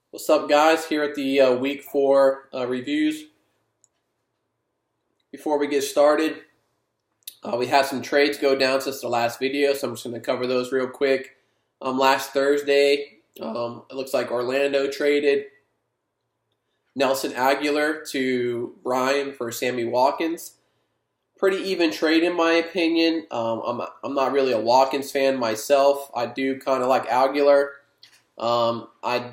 What's up, guys? Here at the Week 4 reviews. Before we get started, we had some trades go down since the last video, so I'm just going to cover those real quick. Last Thursday, it looks like Orlando traded Nelson Aguilar to Brian for Sammy Watkins. Pretty even trade in my opinion. I'm not really a Watkins fan myself. I do kind of like Aguilar. I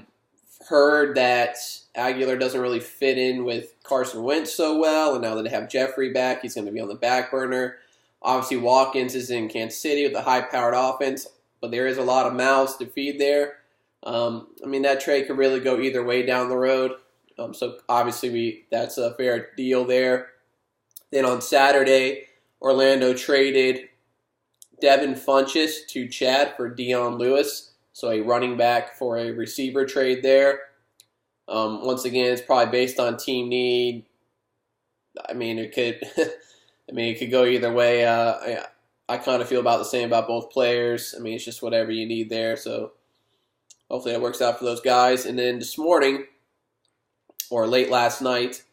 heard that Aguilar doesn't really fit in with Carson Wentz so well, and now that they have Jeffrey back, he's going to be on the back burner. Obviously, Watkins is in Kansas City with a high-powered offense, but there is a lot of mouths to feed there. That trade could really go either way down the road. So obviously, that's a fair deal there. Then on Saturday, Orlando traded Devin Funchess to Chad for Dion Lewis. So a running back for a receiver trade there. Once again, it's probably based on team need. It could go either way. I kind of feel about the same about both players. It's just whatever you need there. So hopefully it works out for those guys. And then this morning, or late last night,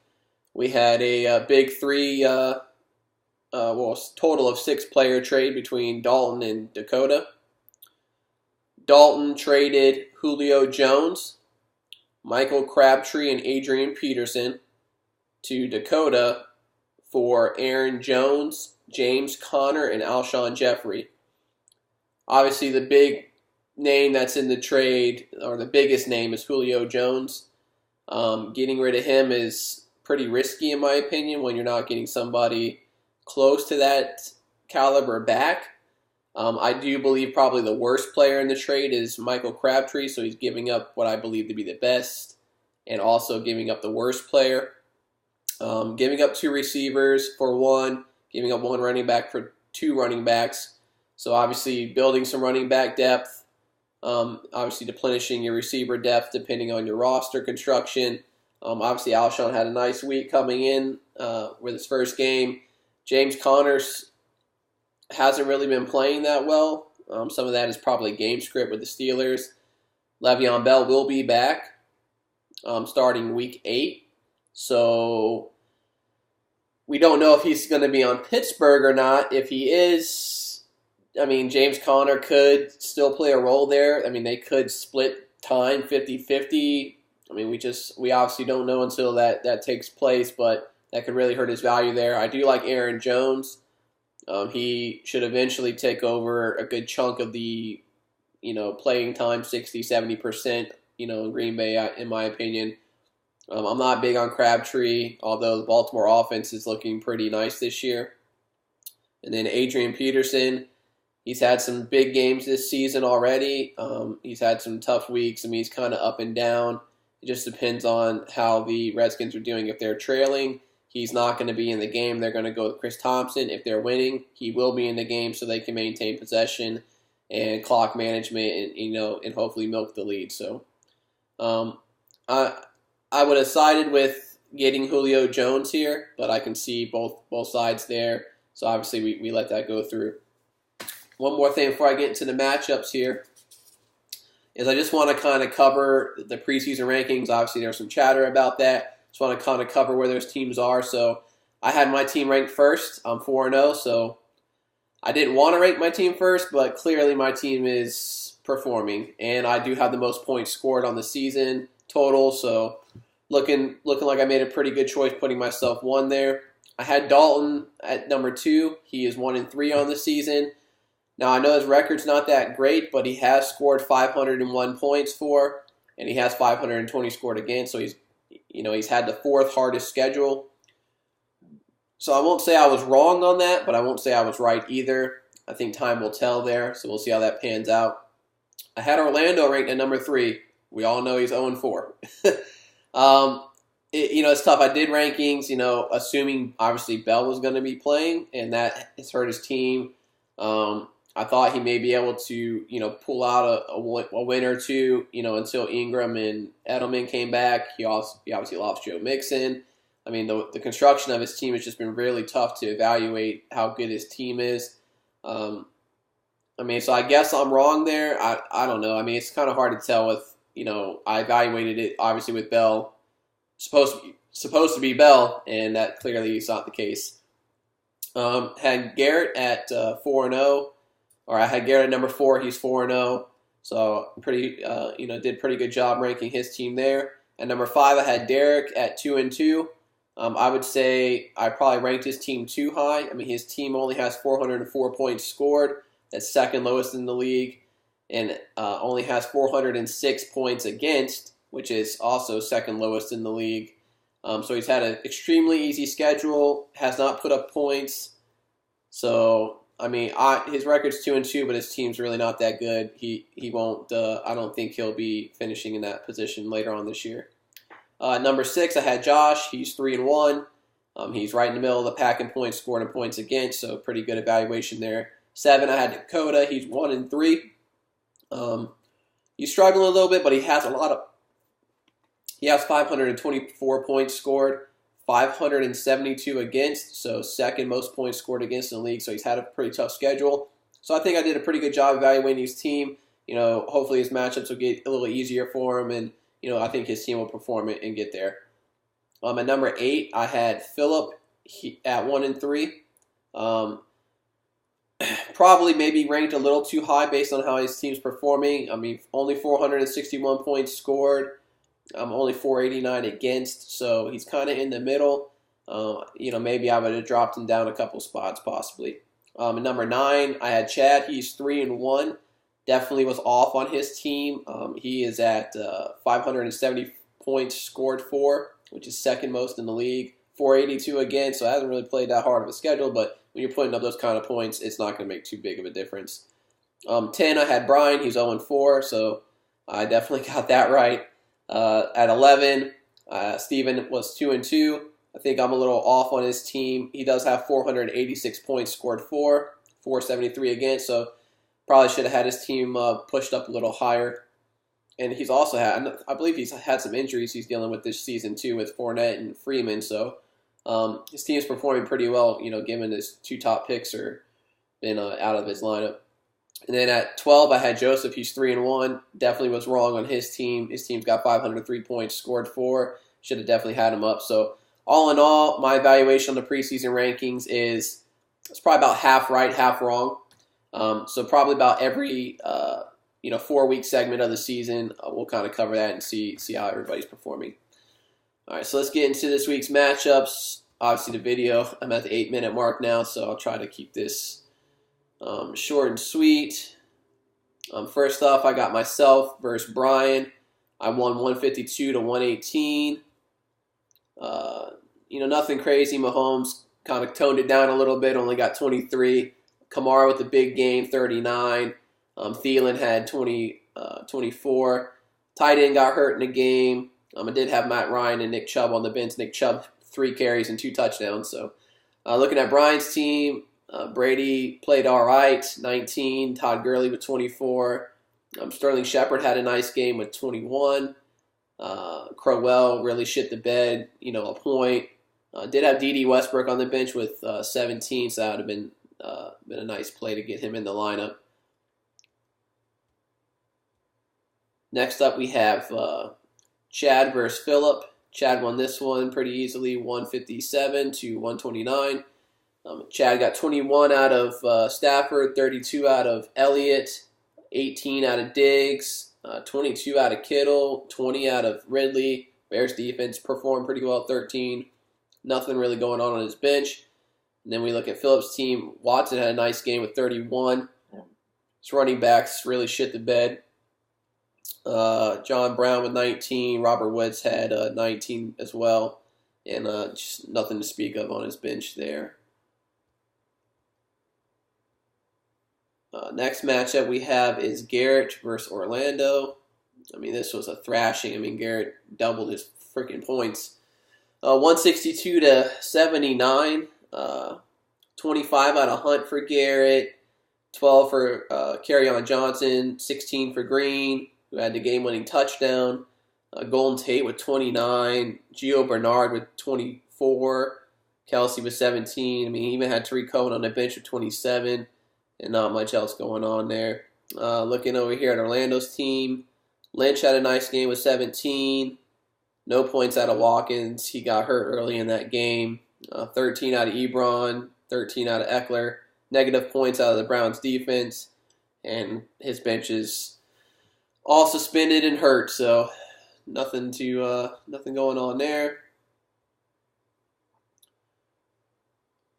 we had a big three, total of 6-player trade between Dalton and Dakota. Dalton traded Julio Jones, Michael Crabtree, and Adrian Peterson to Dakota for Aaron Jones, James Conner, and Alshon Jeffrey. Obviously, the big name that's in the trade, or the biggest name, is Julio Jones. Getting rid of him is pretty risky, in my opinion, when you're not getting somebody close to that caliber back. I do believe probably the worst player in the trade is Michael Crabtree, so he's giving up what I believe to be the best and also giving up the worst player. Giving up 2 receivers for 1, giving up 1 running back for 2 running backs. So obviously building some running back depth, obviously replenishing your receiver depth depending on your roster construction. Obviously Alshon had a nice week coming in with his first game. James Conner's hasn't really been playing that well. Some of that is probably game script with the Steelers. Le'Veon Bell will be back starting week 8. So we don't know if he's going to be on Pittsburgh or not. If he is, James Conner could still play a role there. They could split time 50-50. We obviously don't know until that takes place, but that could really hurt his value there. I do like Aaron Jones. He should eventually take over a good chunk of the, playing time, 60-70%, in Green Bay, in my opinion. I'm not big on Crabtree, although the Baltimore offense is looking pretty nice this year. And then Adrian Peterson, he's had some big games this season already. He's had some tough weeks. He's kind of up and down. It just depends on how the Redskins are doing. If they're trailing, he's not going to be in the game. They're going to go with Chris Thompson. If they're winning, he will be in the game so they can maintain possession and clock management and hopefully milk the lead. So I would have sided with getting Julio Jones here, but I can see both sides there. So obviously we let that go through. One more thing before I get into the matchups here is I just want to kind of cover the preseason rankings. Obviously there's some chatter about that. Just want to kind of cover where those teams are. So I had my team ranked first. I'm 4-0, so I didn't want to rank my team first, but clearly my team is performing. And I do have the most points scored on the season total, so looking like I made a pretty good choice putting myself 1 there. I had Dalton at number 2. He is 1-3 on the season. Now I know his record's not that great, but he has scored 501 points for, and he has 520 scored against, so he's had the 4th hardest schedule. So I won't say I was wrong on that, but I won't say I was right either. I think time will tell there, so we'll see how that pans out. I had Orlando ranked at number 3. We all know he's 0-4. It's tough. I did rankings, assuming obviously Bell was going to be playing, and that has hurt his team. I thought he may be able to, pull out a win or two, until Ingram and Edelman came back. He obviously lost Joe Mixon. The construction of his team has just been really tough to evaluate how good his team is. So I guess I'm wrong there. I don't know. It's kind of hard to tell with I evaluated it obviously with Bell, supposed to be Bell, and that clearly is not the case. Had Garrett at 4-0, or I had Garrett at number 4. He's 4-0, so did pretty good job ranking his team there. At number 5, I had Derek at 2-2. I would say I probably ranked his team too high. I mean, his team only has 404 points scored. That's second lowest in the league, and only has 406 points against, which is also second lowest in the league. So he's had an extremely easy schedule, has not put up points. So, I mean, his record's 2-2, but his team's really not that good. He won't, I don't think he'll be finishing in that position later on this year. Number 6, I had Josh. He's 3-1. He's right in the middle of the pack in points scored and points against, so pretty good evaluation there. 7, I had Dakota. He's 1-3. He's struggling a little bit, but he has 524 points scored, 572 against, so second most points scored against in the league, so he's had a pretty tough schedule. So I think I did a pretty good job evaluating his team. Hopefully his matchups will get a little easier for him, and I think his team will perform it and get there. At number 8, I had Philip at 1-3. Probably maybe ranked a little too high based on how his team's performing. I mean, only 461 points scored. Only 489 against, so he's kind of in the middle. Maybe I would have dropped him down a couple spots possibly. At number 9, I had Chad. He's 3-1. Definitely was off on his team. He is at 570 points scored for, which is second most in the league. 482 against, so hasn't really played that hard of a schedule, but when you're putting up those kind of points, it's not going to make too big of a difference. 10, I had Brian. He's 0-4, so I definitely got that right. At 11, Steven was 2-2. I think I'm a little off on his team. He does have 486 points scored for, 473 against, so probably should have had his team pushed up a little higher. And he's also I believe he's had some injuries he's dealing with this season too, with Fournette and Freeman, so his team is performing pretty well, given his 2 top picks are been out of his lineup. And then at 12, I had Joseph. He's 3-1. Definitely was wrong on his team. His team's got 503 points scored for. Should have definitely had him up. So all in all, my evaluation on the preseason rankings is it's probably about half right, half wrong. So probably about every 4-week segment of the season, we'll kind of cover that and see how everybody's performing. All right, so let's get into this week's matchups. Obviously, the video, I'm at the 8-minute mark now, so I'll try to keep this short and sweet. First off, I got myself versus Brian. I won 152-118. Nothing crazy. Mahomes kind of toned it down a little bit, only got 23. Kamara with the big game, 39. Thielen had 24. Tight end got hurt in the game. I did have Matt Ryan and Nick Chubb on the bench. Nick Chubb, 3 carries and 2 touchdowns. So looking at Brian's team, Brady played all right, 19. Todd Gurley with 24. Sterling Shepard had a nice game with 21. Crowell really shit the bed, a point. Did have D.D. Westbrook on the bench with 17, so that would have been a nice play to get him in the lineup. Next up, we have Chad versus Phillip. Chad won this one pretty easily, 157-129. Chad got 21 out of Stafford, 32 out of Elliott, 18 out of Diggs, 22 out of Kittle, 20 out of Ridley. Bears defense performed pretty well, 13. Nothing really going on his bench. And then we look at Phillips' team. Watson had a nice game with 31. His running backs really shit the bed. John Brown with 19. Robert Woods had 19 as well. And just nothing to speak of on his bench there. Next matchup we have is Garrett versus Orlando. This was a thrashing. Garrett doubled his freaking points. 162-79. 25 out of Hunt for Garrett. 12 for Kerryon Johnson. 16 for Green, who had the game-winning touchdown. Golden Tate with 29. Gio Bernard with 24. Kelsey with 17. He even had Tariq Cohen on the bench with 27. And not much else going on there. Looking over here at Orlando's team, Lynch had a nice game with 17. No points out of Watkins. He got hurt early in that game. 13 out of Ebron, 13 out of Eckler. Negative points out of the Browns defense. And his bench is all suspended and hurt, so nothing going on there.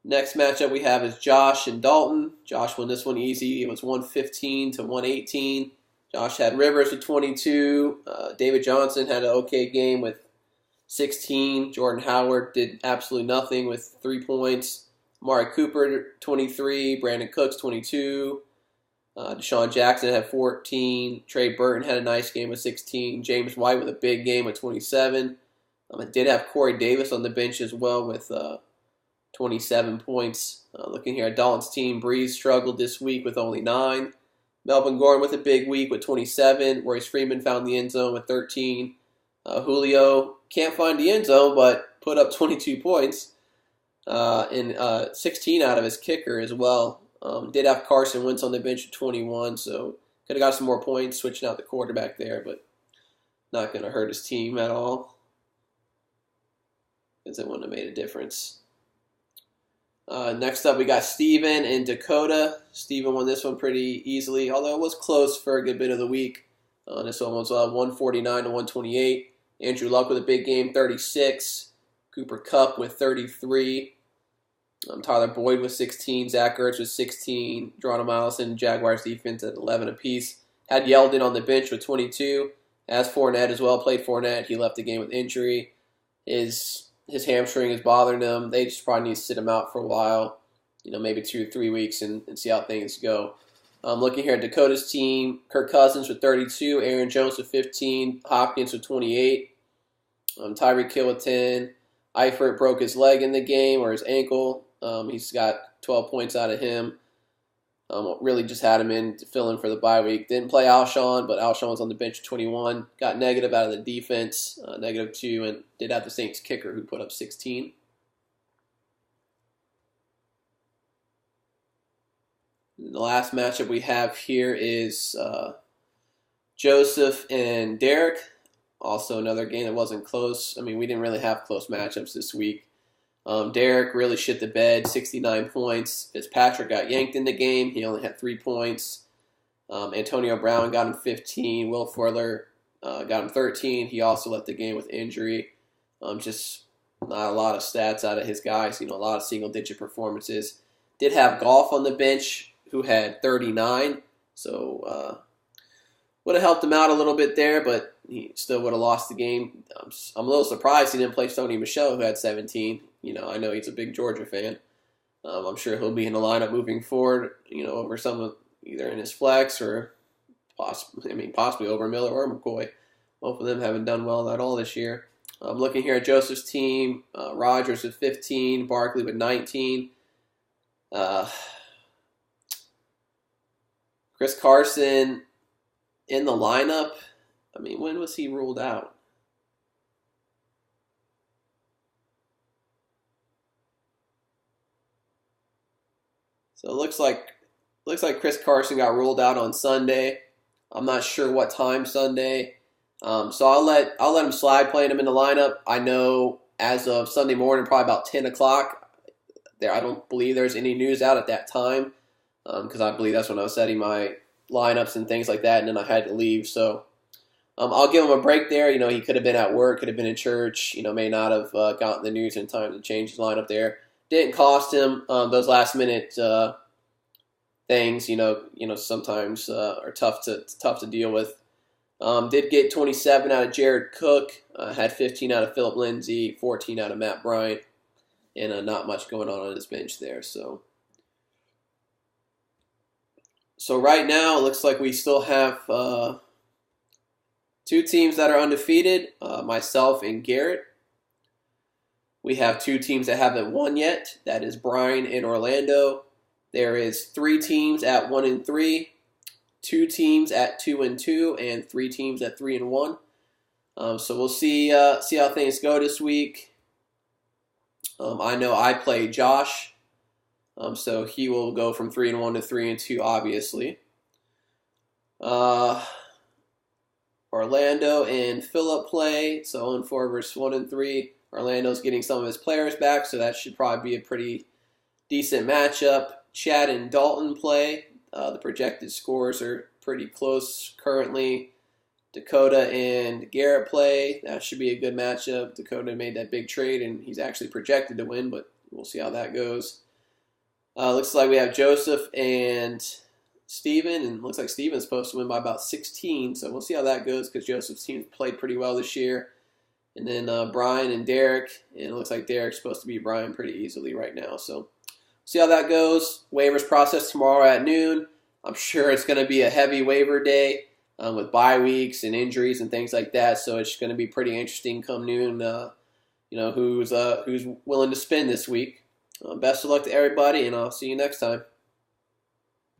Next matchup we have is Josh and Dalton. Josh won this one easy. It was 115 to 118. Josh had Rivers with 22. David Johnson had an okay game with 16. Jordan Howard did absolutely nothing with 3 points. Amari Cooper, 23. Brandon Cooks, 22. Deshaun Jackson had 14. Trey Burton had a nice game with 16. James White with a big game with 27. I did have Corey Davis on the bench as well with 27 points. Looking here at Dalton's team, Breeze struggled this week with only 9. Melvin Gordon with a big week with 27. Royce Freeman found the end zone with 13. Julio can't find the end zone, but put up 22 points. And 16 out of his kicker as well. Did have Carson Wentz on the bench at 21, so could have got some more points switching out the quarterback there, but not going to hurt his team at all because it wouldn't have made a difference. Next up, we got Steven and Dakota. Steven won this one pretty easily, although it was close for a good bit of the week. This one was 149 to 128. Andrew Luck with a big game, 36. Cooper Kupp with 33. Tyler Boyd with 16. Zach Ertz with 16. Geronimo Allison, Jaguars defense at 11 apiece. Had Yeldon on the bench with 22. As Fournette as well, played Fournette. He left the game with injury. His hamstring is bothering him. They just probably need to sit him out for a while, maybe 2 or 3 weeks and see how things go. Looking here at Dakota's team, Kirk Cousins with 32, Aaron Jones with 15, Hopkins with 28, Tyreek Hill with 10. Eifert broke his leg in the game, or his ankle. He's got 12 points out of him. Really just had him in to fill in for the bye week. Didn't play Alshon, but Alshon was on the bench at 21. Got negative out of the defense, -2, and did have the Saints kicker who put up 16. And the last matchup we have here is Joseph and Derek. Also another game that wasn't close. I mean, we didn't really have close matchups this week. Derek really shit the bed, 69 points. Fitzpatrick got yanked in the game. He only had 3 points. Antonio Brown got him 15. Will Fuller got him 13. He also left the game with injury. Just not a lot of stats out of his guys. A lot of single-digit performances. Did have Goff on the bench, who had 39. So would have helped him out a little bit there, but he still would have lost the game. I'm a little surprised he didn't play Sony Michel, who had 17. I know he's a big Georgia fan. I'm sure he'll be in the lineup moving forward, over some of either in his flex or possibly over Miller or McCoy. Both of them haven't done well at all this year. I'm looking here at Joseph's team. Rodgers with 15, Barkley with 19. Chris Carson in the lineup. When was he ruled out? So it looks like Chris Carson got ruled out on Sunday. I'm not sure what time Sunday. So I'll let him slide playing him in the lineup. I know as of Sunday morning, probably about 10 o'clock. I don't believe there's any news out at that time because I believe that's when I was setting my lineups and things like that, and then I had to leave. So I'll give him a break there. He could have been at work, could have been in church. May not have gotten the news in time to change his lineup there. Didn't cost him those last minute things. Sometimes are tough to deal with. Did get 27 out of Jared Cook. Had 15 out of Phillip Lindsay, 14 out of Matt Bryant, and not much going on his bench there. So right now it looks like we still have 2 teams that are undefeated. Myself and Garrett. We have 2 teams that haven't won yet. That is Brian and Orlando. There is 3 teams at 1-3, 2 teams at 2-2, and 3 teams at 3-1. So we'll see how things go this week. I know I play Josh, so he will go from 3-1 to 3-2, obviously. Orlando and Phillip play. So 0-4 versus 1-3. Orlando's getting some of his players back, so that should probably be a pretty decent matchup. Chad and Dalton play. The projected scores are pretty close currently. Dakota and Garrett play. That should be a good matchup. Dakota made that big trade, and he's actually projected to win, but we'll see how that goes. Looks like we have Joseph and Steven, and looks like Steven's supposed to win by about 16, so we'll see how that goes because Joseph's team played pretty well this year. And then Brian and Derek, and it looks like Derek's supposed to beat Brian pretty easily right now. So see how that goes. Waivers process tomorrow at noon. I'm sure it's going to be a heavy waiver day with bye weeks and injuries and things like that. So it's going to be pretty interesting come noon. Who's willing to spin this week. Best of luck to everybody, and I'll see you next time.